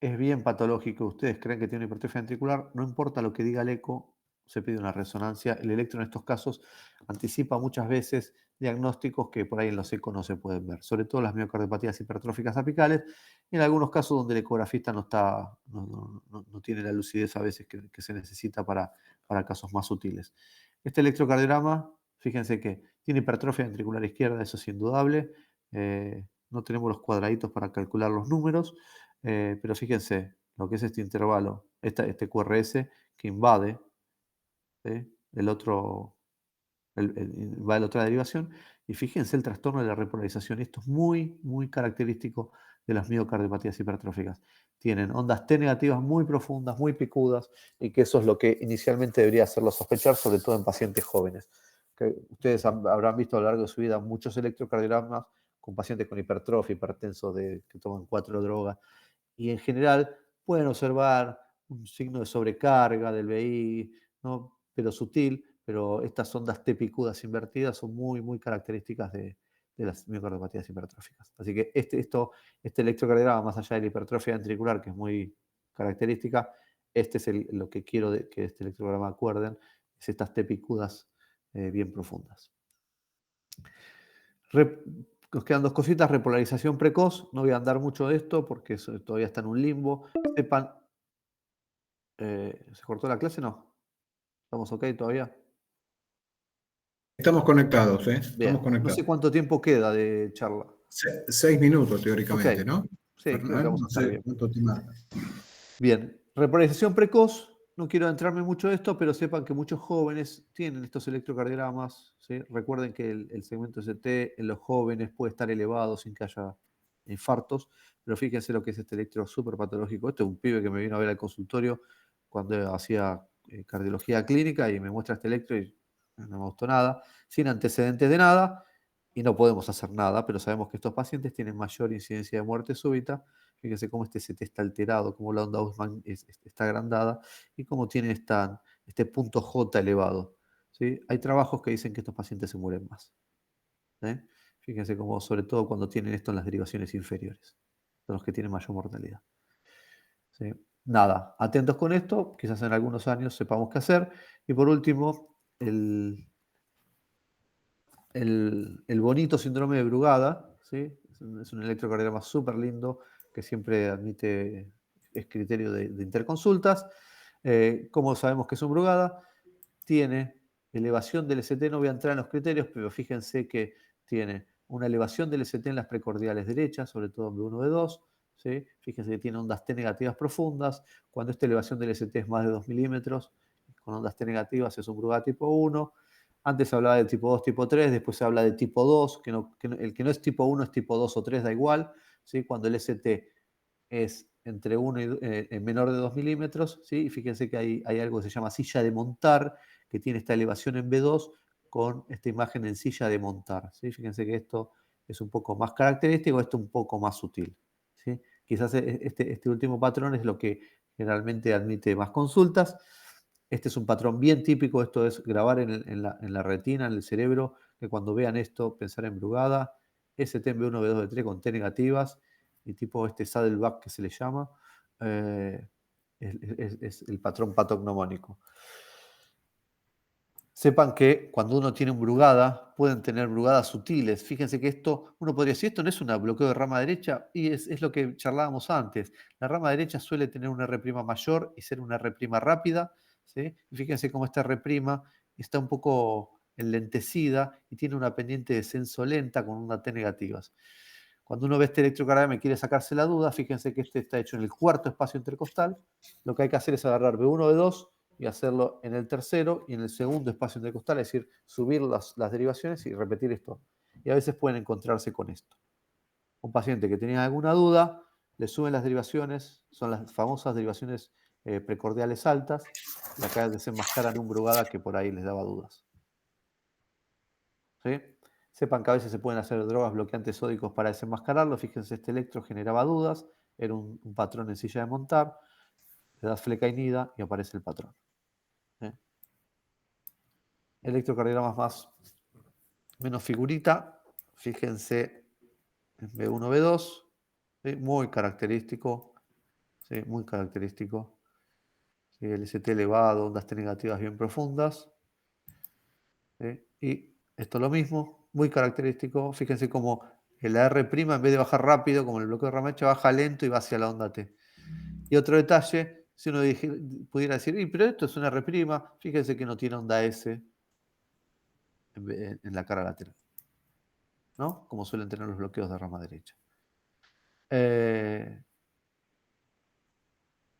Speaker 1: es bien patológico, ustedes creen que tiene hipertrofia ventricular, no importa lo que diga el eco, se pide una resonancia. El electro en estos casos anticipa muchas veces diagnósticos que por ahí en los ecos no se pueden ver, sobre todo las miocardiopatías hipertróficas apicales, y en algunos casos donde el ecografista no tiene la lucidez a veces que se necesita para casos más sutiles. Este electrocardiograma, fíjense que tiene hipertrofia ventricular izquierda, eso es indudable. No tenemos los cuadraditos para calcular los números, pero fíjense lo que es este intervalo, este QRS que invade, ¿sí? El otro, va a la otra derivación, y fíjense el trastorno de la repolarización. Esto es muy, muy característico de las miocardiopatías hipertróficas. Tienen ondas T negativas muy profundas, muy picudas, y que eso es lo que inicialmente debería hacerlo sospechar, sobre todo en pacientes jóvenes. Que ustedes habrán visto a lo largo de su vida muchos electrocardiogramas con pacientes con hipertrofia, hipertensos que toman 4 drogas, y en general pueden observar un signo de sobrecarga del BI, ¿no? Pero sutil, pero estas ondas T picudas invertidas son muy, muy características de las miocardiopatías hipertróficas. Así que este electrocardiograma, más allá de la hipertrofia ventricular, que es muy característica, este es lo que quiero que este electrocardiograma acuerden, es estas T picudas bien profundas. Nos quedan dos cositas, repolarización precoz, no voy a andar mucho de esto porque todavía está en un limbo. Sepan, ¿se cortó la clase? No, ¿estamos ok todavía?
Speaker 2: Estamos conectados, ¿eh?
Speaker 1: Bien,
Speaker 2: Estamos
Speaker 1: no sé
Speaker 2: conectados.
Speaker 1: cuánto tiempo queda de charla.
Speaker 2: 6 minutos,
Speaker 1: Ok,
Speaker 2: teóricamente, ¿no?
Speaker 1: sí, creo que vamos a
Speaker 2: No
Speaker 1: estar
Speaker 2: sé
Speaker 1: bien.
Speaker 2: cuánto te marca.
Speaker 1: Bien, repolarización precoz, no quiero adentrarme mucho de esto, pero sepan que muchos jóvenes tienen estos electrocardiogramas, ¿sí? Recuerden que el segmento ST en los jóvenes puede estar elevado sin que haya infartos, pero fíjense lo que es este electro súper patológico. Este es un pibe que me vino a ver al consultorio cuando hacía cardiología clínica y me muestra este electro y no me gustó nada, sin antecedentes de nada, y no podemos hacer nada, pero sabemos que estos pacientes tienen mayor incidencia de muerte súbita. Fíjense cómo este CT está alterado, cómo la onda Gaussman está agrandada y cómo tiene este punto J elevado, ¿sí? Hay trabajos que dicen que estos pacientes se mueren más, ¿eh? Fíjense cómo, sobre todo cuando tienen esto en las derivaciones inferiores, son los que tienen mayor mortalidad, ¿sí? Nada, atentos con esto, quizás en algunos años sepamos qué hacer. Y por último, el bonito síndrome de Brugada, ¿sí? Es un electrocardiograma súper lindo que siempre admite, es criterio de interconsultas. ¿Cómo sabemos que es un Brugada? Tiene elevación del ST, no voy a entrar en los criterios, pero fíjense que tiene una elevación del ST en las precordiales derechas, sobre todo en B1, B2, ¿sí? Fíjense que tiene ondas T negativas profundas. Cuando esta elevación del ST es más de 2 milímetros, con ondas T negativas es un Brugada tipo 1. Antes se hablaba de tipo 2, tipo 3, después se habla de tipo 2, el que no es tipo 1 es tipo 2 o 3, da igual, ¿sí? Cuando el ST es entre 1 y menor de 2 milímetros, ¿sí? Y fíjense que hay algo que se llama silla de montar, que tiene esta elevación en B2 con esta imagen en silla de montar, ¿sí? Fíjense que esto es un poco más característico, esto un poco más sutil, ¿sí? Quizás este último patrón es lo que generalmente admite más consultas. Este es un patrón bien típico, esto es grabar en la retina, en el cerebro, que cuando vean esto, pensar en Brugada, ST en B1, B2, B3 con T negativas, y tipo este saddleback que se le llama, eh, es el patrón patognomónico. Sepan que cuando uno tiene un Brugada, pueden tener Brugadas sutiles. Fíjense que esto, uno podría decir, esto no es un bloqueo de rama derecha, y es lo que charlábamos antes. La rama derecha suele tener una R' mayor y ser una R' rápida, ¿sí? Y fíjense cómo esta R' está un poco enlentecida y tiene una pendiente de descenso lenta con una T negativas. Cuando uno ve este electrocardiograma y quiere sacarse la duda, fíjense que este está hecho en el cuarto espacio intercostal. Lo que hay que hacer es agarrar B1, B2 y hacerlo en el tercero y en el segundo espacio intercostal, es decir, subir las derivaciones y repetir esto. Y a veces pueden encontrarse con esto. Un paciente que tenía alguna duda, le suben las derivaciones, son las famosas derivaciones precordiales altas, y acá desenmascaran un Brugada que por ahí les daba dudas. ¿Sí? Sepan que a veces se pueden hacer drogas bloqueantes sódicos para desenmascararlo. Fíjense, este electro generaba dudas, era un patrón en silla de montar, le das flecainida y aparece el patrón. ¿Sí? Electrocardiogramas menos figurita, fíjense en B1, B2, ¿sí? Muy característico, ¿sí? Muy característico. ¿Sí? El ST elevado, ondas T negativas bien profundas. ¿Sí? Y esto es lo mismo, muy característico. Fíjense cómo el R' en vez de bajar rápido, como el bloqueo de Ramache, baja lento y va hacia la onda T. Y otro detalle, si uno pudiera decir, pero esto es una R', fíjense que no tiene onda S en la cara lateral, ¿no? Como suelen tener los bloqueos de rama derecha.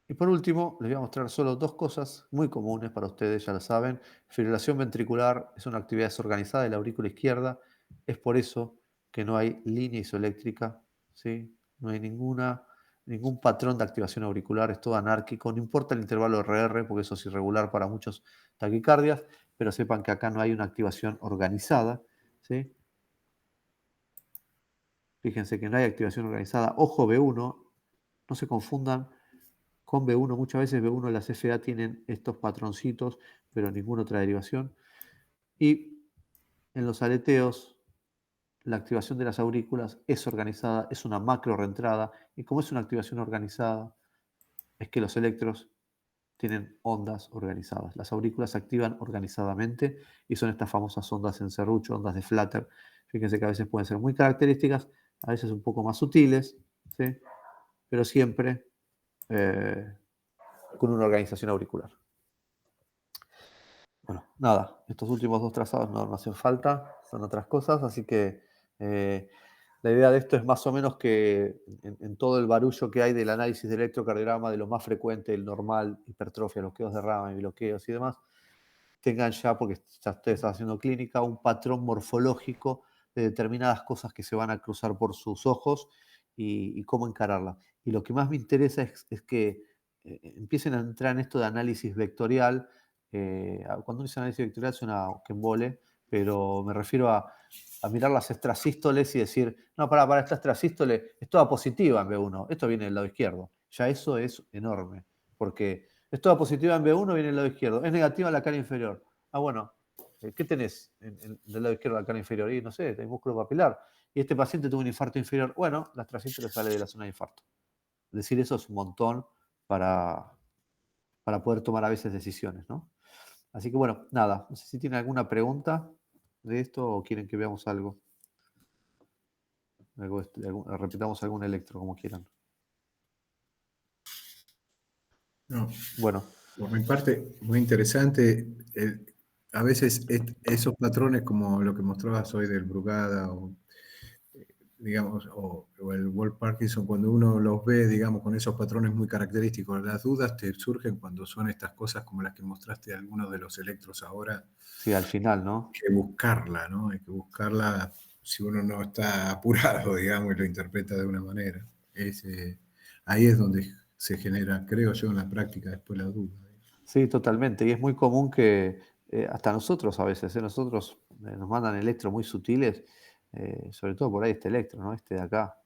Speaker 1: Y por último, les voy a mostrar solo dos cosas muy comunes para ustedes, ya lo saben. Fibrilación ventricular es una actividad desorganizada de la aurícula izquierda. Es por eso que no hay línea isoeléctrica, ¿sí? No hay ningún patrón de activación auricular, es todo anárquico. No importa el intervalo RR, porque eso es irregular para muchos taquicardias, pero sepan que acá no hay una activación organizada, ¿sí? Fíjense que no hay activación organizada. Ojo B1, no se confundan con B1. Muchas veces B1 las FA tienen estos patroncitos, pero ninguna otra derivación. Y en los aleteos, la activación de las aurículas es organizada, es una macro reentrada. Y como es una activación organizada, es que los electros tienen ondas organizadas. Las aurículas se activan organizadamente y son estas famosas ondas en serrucho, ondas de flutter. Fíjense que a veces pueden ser muy características, a veces un poco más sutiles, ¿sí? Pero siempre eh, con una organización auricular. Bueno, nada, estos últimos dos trazados no hacen falta, son otras cosas, así que la idea de esto es más o menos que en todo el barullo que hay del análisis del electrocardiograma, de lo más frecuente, el normal, hipertrofia, bloqueos de rama y bloqueos y demás, tengan ya, porque ya ustedes están haciendo clínica, un patrón morfológico de determinadas cosas que se van a cruzar por sus ojos y cómo encararla. Y lo que más me interesa es que empiecen a entrar en esto de análisis vectorial. Cuando uno dice análisis vectorial suena que embole, pero me refiero a mirar las extrasístoles y decir, no, para esta extrasístole es toda positiva en B1, esto viene del lado izquierdo. Ya eso es enorme, porque es toda positiva en B1, viene del lado izquierdo. Es negativa en la cara inferior. Ah, bueno, ¿qué tenés del lado izquierdo de la cara inferior? Y no sé, tenés músculo papilar. Y este paciente tuvo un infarto inferior. Bueno, la extrasístole sale de la zona de infarto. Decir eso es un montón para, para poder tomar a veces decisiones, ¿no? Así que bueno, nada, no sé si tienen alguna pregunta de esto o quieren que veamos algo. Repitamos algún electro, como quieran.
Speaker 2: No,
Speaker 1: Bueno,
Speaker 2: por mi parte, muy interesante. A veces esos patrones, como lo que mostrabas hoy del Brugada o digamos, o el Wall Parkinson, cuando uno los ve, digamos, con esos patrones muy característicos, las dudas te surgen cuando son estas cosas como las que mostraste algunos de los electros ahora,
Speaker 1: sí, al final, ¿no?
Speaker 2: que buscarla, ¿no? Hay que buscarla si uno no está apurado, digamos, y lo interpreta de una manera. Ahí es donde se genera, creo yo, en la práctica después la duda.
Speaker 1: Sí, totalmente. Y es muy común que hasta nosotros a veces, nosotros nos mandan electros muy sutiles, sobre todo por ahí este electro, ¿no? Este de acá.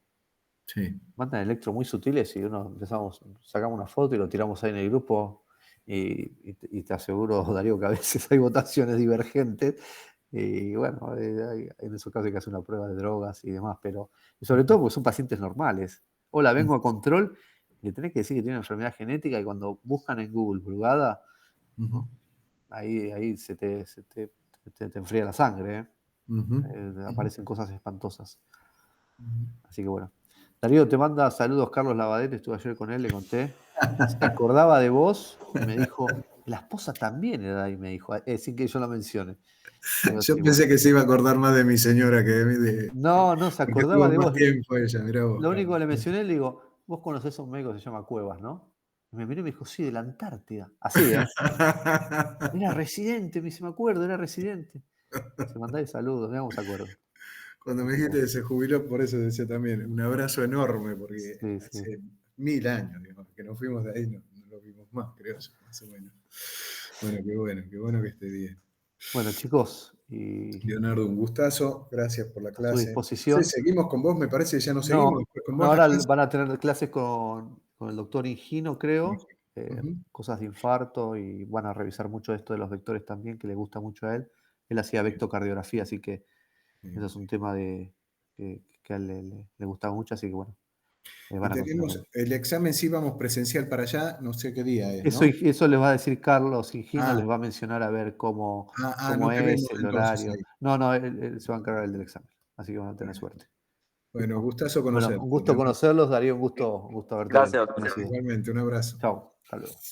Speaker 2: Sí.
Speaker 1: Mandan electros muy sutiles y sacamos una foto y lo tiramos ahí en el grupo y te aseguro, Darío, que a veces hay votaciones divergentes y bueno, en esos casos hay que hacer una prueba de drogas y demás, pero y sobre todo porque son pacientes normales. Hola, vengo a control y le tenés que decir que tiene una enfermedad genética y cuando buscan en Google Brugada,
Speaker 2: Ujú,
Speaker 1: ahí te enfría la sangre, ¿eh?
Speaker 2: ujú, ujú,
Speaker 1: Aparecen cosas espantosas.
Speaker 2: ujú.
Speaker 1: Así que bueno. Darío, te manda saludos Carlos Lavadete, estuve ayer con él, le conté. Se acordaba de vos y me dijo, la esposa también era ahí, me dijo, sin que yo la mencione. Digo,
Speaker 2: Yo
Speaker 1: sí, bueno.
Speaker 2: pensé que se iba a acordar más de mi señora que de mí,
Speaker 1: No, se
Speaker 2: porque
Speaker 1: acordaba
Speaker 2: tuvo
Speaker 1: de
Speaker 2: más
Speaker 1: vos.
Speaker 2: tiempo ella, mirá vos,
Speaker 1: Lo único que
Speaker 2: Carlos.
Speaker 1: le mencioné, le digo, vos conocés a un médico que se llama Cuevas, ¿no? Y me miró y me dijo, sí, de la Antártida. Así, ¿eh? Era residente, me dice, me acuerdo, era residente. Se mandaba saludos, me vamos a acuerdo.
Speaker 2: Cuando me
Speaker 1: Así que
Speaker 2: dijiste
Speaker 1: bueno,
Speaker 2: que se jubiló, por eso decía también, un abrazo enorme, porque
Speaker 1: sí, sí.
Speaker 2: hace 1000 años, digamos, que nos fuimos de ahí, no lo vimos más, creo yo, más o menos. Bueno, qué bueno que esté bien.
Speaker 1: Bueno, chicos, y
Speaker 2: Leonardo, un gustazo, gracias por la
Speaker 1: a su
Speaker 2: clase. No sé,
Speaker 1: disposición.
Speaker 2: seguimos con vos, me parece que ya no seguimos
Speaker 1: No,
Speaker 2: después con
Speaker 1: no,
Speaker 2: vos las
Speaker 1: ahora
Speaker 2: clases.
Speaker 1: van a tener clases con el doctor Higino, creo,
Speaker 2: Ujú,
Speaker 1: cosas de infarto y van a revisar mucho esto de los vectores también, que le gusta mucho a él. Él hacía
Speaker 2: bien,
Speaker 1: vectocardiografía, así que eso
Speaker 2: bien,
Speaker 1: es un tema que a él le gustaba mucho, así que bueno,
Speaker 2: y
Speaker 1: van a continuar con
Speaker 2: tenemos
Speaker 1: eso.
Speaker 2: el examen, sí vamos presencial para allá, no sé qué día es,
Speaker 1: Eso,
Speaker 2: ¿no?
Speaker 1: eso les va a decir Carlos Higino,
Speaker 2: Ah,
Speaker 1: les va a mencionar a ver cómo
Speaker 2: no te vemos
Speaker 1: es el
Speaker 2: entonces
Speaker 1: horario.
Speaker 2: ahí.
Speaker 1: No, no, él se va a encargar del examen, así que van a tener
Speaker 2: Bueno,
Speaker 1: suerte.
Speaker 2: bueno,
Speaker 1: Listo.
Speaker 2: gustazo
Speaker 1: Bueno,
Speaker 2: conocerte,
Speaker 1: un gusto
Speaker 2: Leonardo.
Speaker 1: conocerlos, Darío, un gusto haberte
Speaker 3: Gracias, doctor.
Speaker 1: conocido.
Speaker 2: Igualmente, un abrazo.
Speaker 1: Chao, hasta luego.